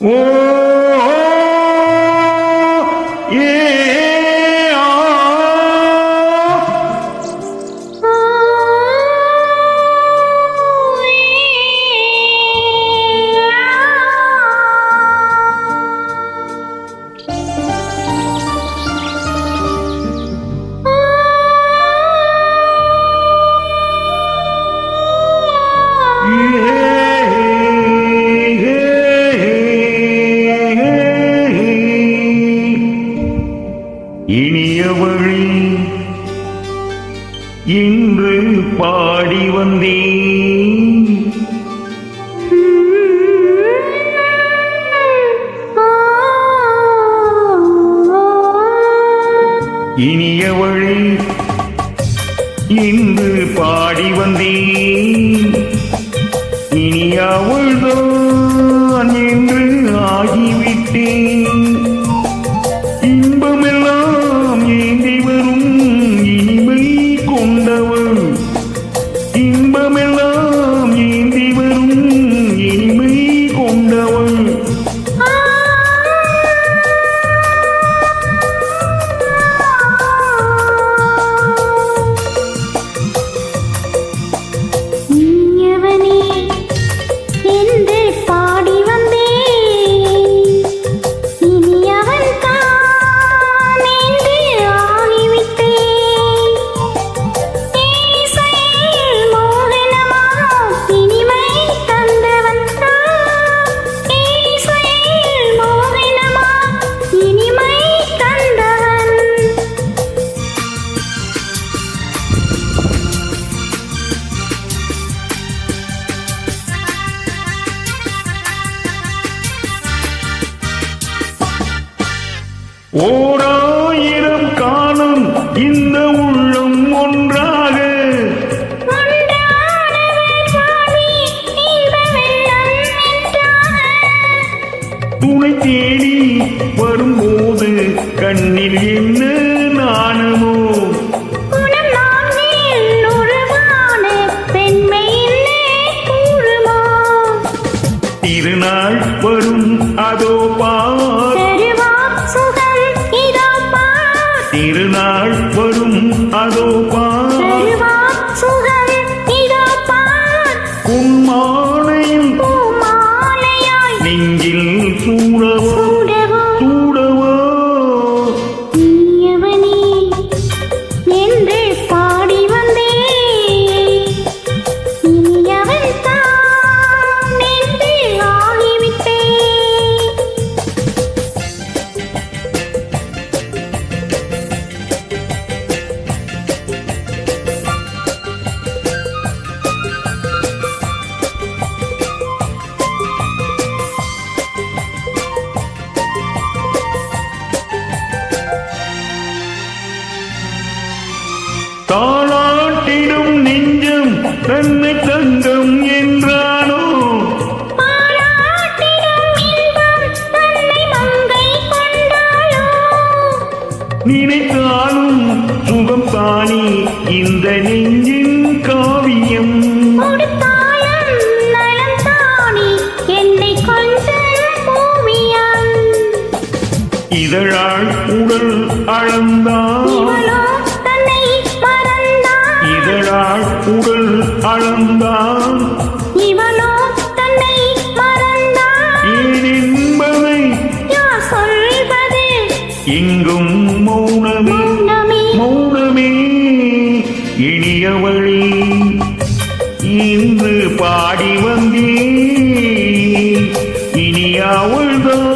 ஓ ஏ இனிய வழி இன்று பாடி வந்தேன். இனிய வழி இன்று பாடி வந்தேன். இனி அவள்தான் என்று ஆகிவிட்டேன். இன்பமெல்லாம் ஏந்தி வரும் இனிமை கொண்டவள். இன்பமெல்லாம் ஏந்தி வரும் இனிமை கொண்டவள். ஓராயிரம் காலம் இந்த உள்ளம் ஒன்றாக துணை தேடி வரும்போது கண்ணில் என்ன நாணமோ. திருநாள் வரும் அதோ பார். திருநாள் வரும் அதோ பார். உன்மானையும் நெஞ்சில் சூடவோ சூடவோ. என்று பாடி வந்தேன். இனியவன் தான் என்று ஆகிவிட்டேன். தாளாட்டிடும் நெஞ்சம் தன்னை தங்கம் என்றானோ. நினைத்தாலும் சுகம் தானே இந்த நெஞ்சின் காவியம். இதழாள் உடல் அளந்தான். இதழாள் உடல் அளந்தான். இவனோ தன்னை மறந்தான். ஏன் என்பதை யார் சொல்வது. எங்கும் மௌனமே மௌனமே. இனிய வழி இன்று பாடி வந்தேன். இனி அவள்தான்